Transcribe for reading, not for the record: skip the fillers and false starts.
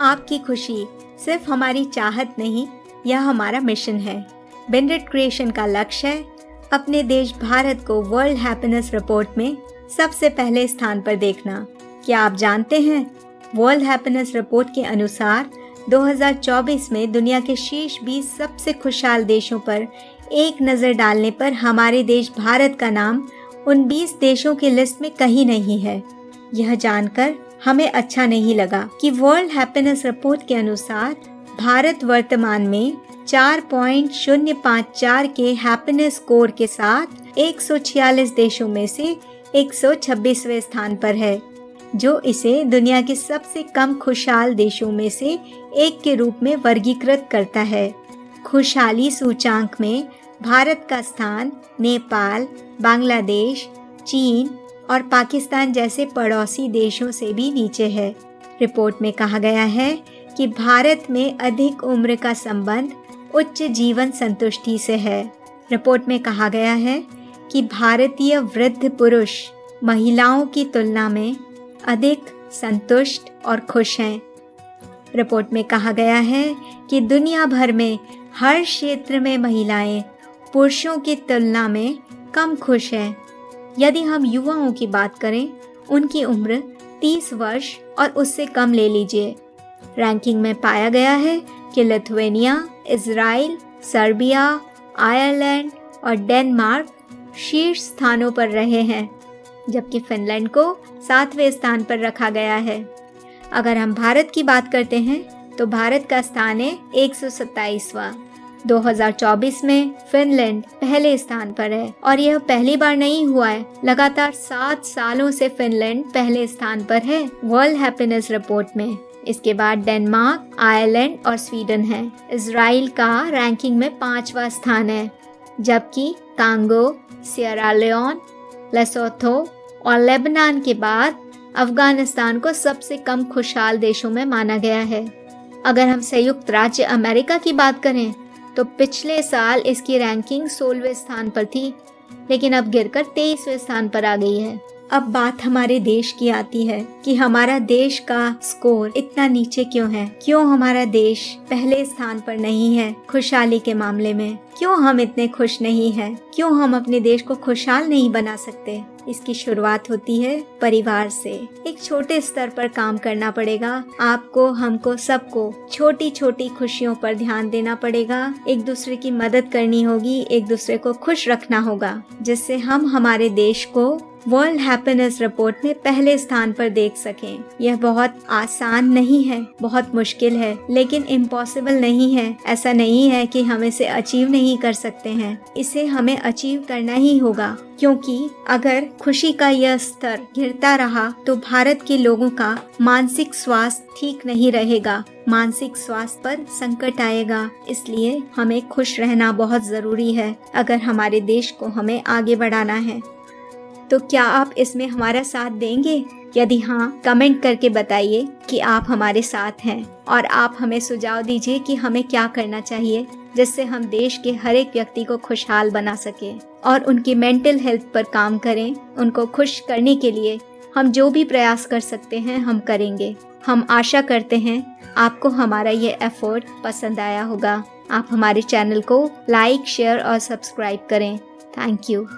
आपकी खुशी सिर्फ हमारी चाहत नहीं, यह हमारा मिशन है। बेनेडिक्ट क्रिएशन का लक्ष्य है अपने देश भारत को वर्ल्ड हैप्पीनेस रिपोर्ट में सबसे पहले स्थान पर देखना। क्या आप जानते हैं, वर्ल्ड हैप्पीनेस रिपोर्ट के अनुसार 2024 में दुनिया के शीर्ष 20 सबसे खुशहाल देशों पर एक नज़र डालने पर हमारे देश भारत का नाम उन 20 देशों की लिस्ट में कहीं नहीं है। यह जानकर हमें अच्छा नहीं लगा कि वर्ल्ड हैप्पीनेस रिपोर्ट के अनुसार भारत वर्तमान में 4.054 के हैप्पीनेस स्कोर के साथ 146 देशों में से 126वें स्थान पर है, जो इसे दुनिया के सबसे कम खुशहाल देशों में से एक के रूप में वर्गीकृत करता है। खुशहाली सूचांक में भारत का स्थान नेपाल, बांग्लादेश, चीन और पाकिस्तान जैसे पड़ोसी देशों से भी नीचे है। रिपोर्ट में कहा गया है कि भारत में अधिक उम्र का संबंध उच्च जीवन संतुष्टि से है। रिपोर्ट में कहा गया है कि भारतीय वृद्ध पुरुष महिलाओं की तुलना में अधिक संतुष्ट और खुश हैं। रिपोर्ट में कहा गया है कि दुनिया भर में हर क्षेत्र में महिलाएं पुरुषों की तुलना में कम खुश हैं। यदि हम युवाओं की बात करें, उनकी उम्र 30 वर्ष और उससे कम ले लीजिए। रैंकिंग में पाया गया है कि लिथुआनिया, इजराइल, सर्बिया, आयरलैंड और डेनमार्क शीर्ष स्थानों पर रहे हैं, जबकि फिनलैंड को 7वें स्थान पर रखा गया है। अगर हम भारत की बात करते हैं तो भारत का स्थान है 127वां। 2024 में फिनलैंड पहले स्थान पर है और यह पहली बार नहीं हुआ है। लगातार 7 सालों से फिनलैंड पहले स्थान पर है वर्ल्ड हैप्पीनेस रिपोर्ट में। इसके बाद डेनमार्क, आयरलैंड और स्वीडन है। इजराइल का रैंकिंग में 5वां स्थान है, जबकि कांगो, सियरा लियोन, लेसोथो और लेबनान के बाद अफगानिस्तान को सबसे कम खुशहाल देशों में माना गया है। अगर हम संयुक्त राज्य अमेरिका की बात करें तो पिछले साल इसकी रैंकिंग 16वें स्थान पर थी, लेकिन अब गिरकर 23वें स्थान पर आ गई है। अब बात हमारे देश की आती है कि हमारा देश का स्कोर इतना नीचे क्यों है। क्यों हमारा देश पहले स्थान पर नहीं है खुशहाली के मामले में? क्यों हम इतने खुश नहीं हैं? क्यों हम अपने देश को खुशहाल नहीं बना सकते? इसकी शुरुआत होती है परिवार से। एक छोटे स्तर पर काम करना पड़ेगा। आपको, हमको, सबको छोटी छोटी खुशियों पर ध्यान देना पड़ेगा। एक दूसरे की मदद करनी होगी, एक दूसरे को खुश रखना होगा, जिससे हम हमारे देश को वर्ल्ड हैप्पीनेस रिपोर्ट में पहले स्थान पर देख सकें। यह बहुत आसान नहीं है, बहुत मुश्किल है, लेकिन इम्पॉसिबल नहीं है। ऐसा नहीं है कि हम इसे अचीव नहीं कर सकते हैं, इसे हमें अचीव करना ही होगा, क्योंकि अगर खुशी का यह स्तर गिरता रहा तो भारत के लोगों का मानसिक स्वास्थ्य ठीक नहीं रहेगा, मानसिक स्वास्थ्य पर संकट आएगा। इसलिए हमें खुश रहना बहुत जरूरी है अगर हमारे देश को हमें आगे बढ़ाना है। तो क्या आप इसमें हमारा साथ देंगे? यदि हाँ, कमेंट करके बताइए कि आप हमारे साथ हैं और आप हमें सुझाव दीजिए कि हमें क्या करना चाहिए जिससे हम देश के हर एक व्यक्ति को खुशहाल बना सके और उनकी मेंटल हेल्थ पर काम करें। उनको खुश करने के लिए हम जो भी प्रयास कर सकते हैं हम करेंगे। हम आशा करते हैं आपको हमारा ये एफर्ट पसंद आया होगा। आप हमारे चैनल को लाइक, शेयर और सब्सक्राइब करें। Thank you.